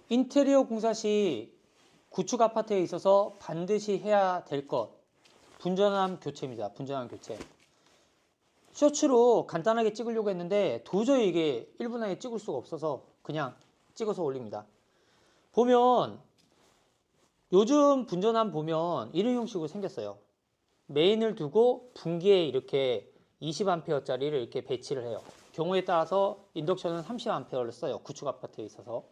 인테리어 공사 시 구축 아파트에 있어서 반드시 해야 될 것, 분전함 교체입니다. 분전함 교체. 쇼츠로 간단하게 찍으려고 했는데 도저히 이게 1분 안에 찍을 수가 없어서 그냥 찍어서 올립니다. 보면 요즘 분전함 보면 이런 형식으로 생겼어요. 메인을 두고 분기에 이렇게 20A짜리를 이렇게 배치를 해요. 경우에 따라서 인덕션은 30A를 써요. 구축 아파트에 있어서.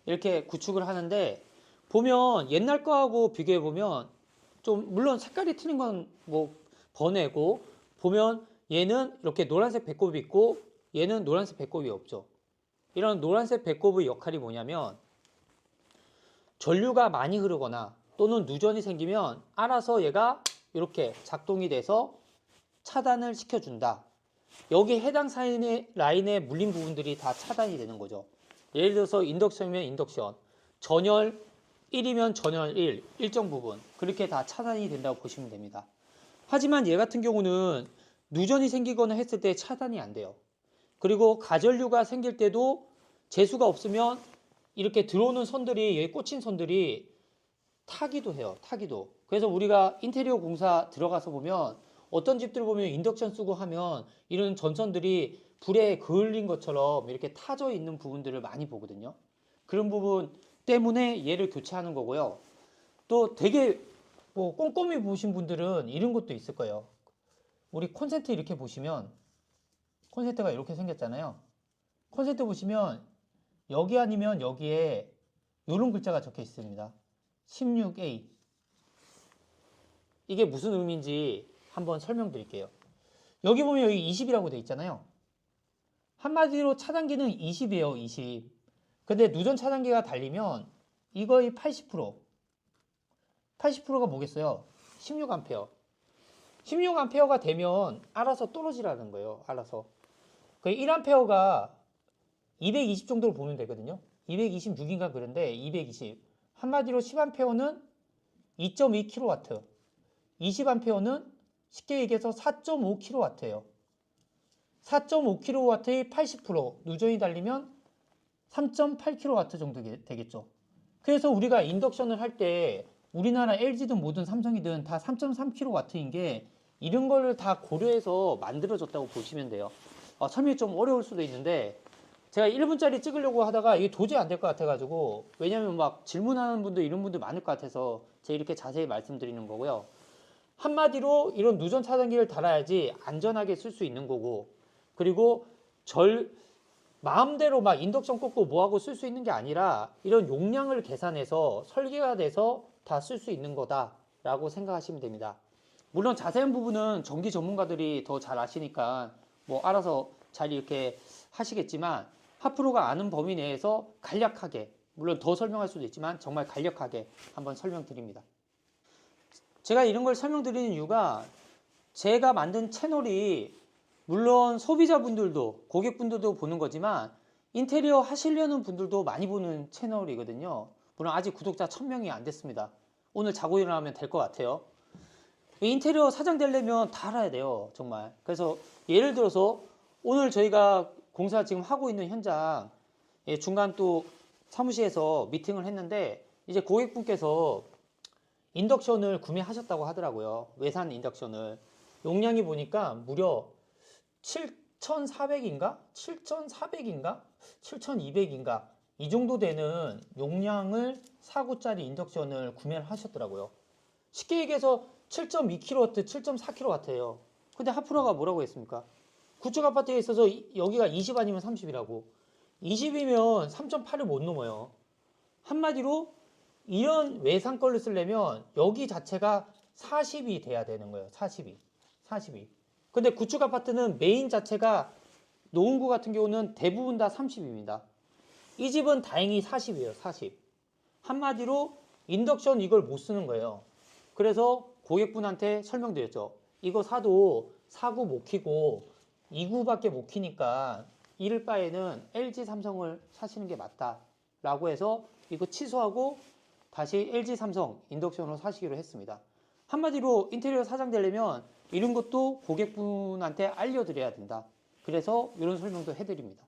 이렇게 구축을 하는데 보면 옛날 거하고 비교해 보면 좀 물론 색깔이 틀린 건 뭐 번외고 보면 얘는 이렇게 노란색 배꼽이 있고 얘는 노란색 배꼽이 없죠. 이런 노란색 배꼽의 역할이 뭐냐면 전류가 많이 흐르거나 또는 누전이 생기면 알아서 얘가 이렇게 작동이 돼서 차단을 시켜준다. 여기 해당 라인에 물린 부분들이 다 차단이 되는 거죠. 예를 들어서 인덕션이면 인덕션, 전열 1이면 전열 1, 일정 부분 그렇게 다 차단이 된다고 보시면 됩니다. 하지만 얘 같은 경우는 누전이 생기거나 했을 때 차단이 안 돼요. 그리고 가전류가 생길 때도 재수가 없으면 이렇게 들어오는 선들이 여기 꽂힌 선들이 타기도 해요. 타기도. 그래서 우리가 인테리어 공사 들어가서 보면 어떤 집들 보면 인덕션 쓰고 하면 이런 전선들이 불에 그을린 것처럼 이렇게 타져 있는 부분들을 많이 보거든요. 그런 부분 때문에 얘를 교체하는 거고요. 또 되게 뭐 꼼꼼히 보신 분들은 이런 것도 있을 거예요. 우리 콘센트 이렇게 보시면 콘센트가 이렇게 생겼잖아요. 콘센트 보시면 여기 아니면 여기에 이런 글자가 적혀 있습니다. 16A. 이게 무슨 의미인지 한번 설명드릴게요. 여기 보면 여기 20이라고 돼 있잖아요. 한마디로 차단기는 20이에요. 20. 근데 누전 차단기가 달리면 이거의 80%. 80%가 뭐겠어요? 16A. 16A가 되면 알아서 떨어지라는 거예요. 알아서. 그 1A가 220 정도로 보면 되거든요. 226인가 그런데 220. 한마디로 10A는 2.2kW. 20A는 쉽게 얘기해서 4.5kW예요. 4.5kW의 80% 누전이 달리면 3.8kW 정도 되겠죠. 그래서 우리가 인덕션을 할 때 우리나라 LG든 뭐든 삼성이든 다 3.3kW인 게 이런 걸 다 고려해서 만들어졌다고 보시면 돼요. 설명이 좀 어려울 수도 있는데 제가 1분짜리 찍으려고 하다가 이게 도저히 안 될 것 같아가지고 왜냐면 막 질문하는 분들 이런 분들 많을 것 같아서 제가 이렇게 자세히 말씀드리는 거고요. 한마디로 이런 누전 차단기를 달아야지 안전하게 쓸 수 있는 거고 그리고 마음대로 막 인덕션 꽂고 뭐하고 쓸 수 있는 게 아니라 이런 용량을 계산해서 설계가 돼서 다 쓸 수 있는 거다라고 생각하시면 됩니다. 물론 자세한 부분은 전기 전문가들이 더 잘 아시니까 뭐 알아서 잘 이렇게 하시겠지만 하프로가 아는 범위 내에서 간략하게 물론 더 설명할 수도 있지만 정말 간략하게 한번 설명드립니다. 제가 이런 걸 설명드리는 이유가 제가 만든 채널이 물론 소비자분들도 고객분들도 보는 거지만 인테리어 하시려는 분들도 많이 보는 채널이거든요. 물론 아직 구독자 1000명이 안 됐습니다. 오늘 자고 일어나면 될 것 같아요. 인테리어 사장 되려면 다 알아야 돼요. 정말. 그래서 예를 들어서 오늘 저희가 공사 지금 하고 있는 현장 중간 또 사무실에서 미팅을 했는데 이제 고객분께서 인덕션을 구매하셨다고 하더라고요. 외산 인덕션을. 용량이 보니까 무려 7,400인가? 7,400인가? 7,200인가? 이 정도 되는 용량을 4구짜리 인덕션을 구매를 하셨더라고요. 쉽게 얘기해서 7.2kW, 7.4kW예요. 근데 하프로가 뭐라고 했습니까? 구축 아파트에 있어서 여기가 20 아니면 30이라고. 20이면 3.8을 못 넘어요. 한마디로 이런 외상 거를 쓰려면 여기 자체가 40이 돼야 되는 거예요. 40이. 근데 구축 아파트는 메인 자체가 노원구 같은 경우는 대부분 다 30입니다. 이 집은 다행히 40이에요. 40. 한마디로 인덕션 이걸 못 쓰는 거예요. 그래서 고객분한테 설명드렸죠. 이거 사도 4구 못 키고 2구밖에 못 키니까 이럴 바에는 LG 삼성을 사시는 게 맞다 라고 해서 이거 취소하고 다시 LG 삼성 인덕션으로 사시기로 했습니다. 한마디로 인테리어 사장 되려면 이런 것도 고객분한테 알려드려야 된다. 그래서 이런 설명도 해드립니다.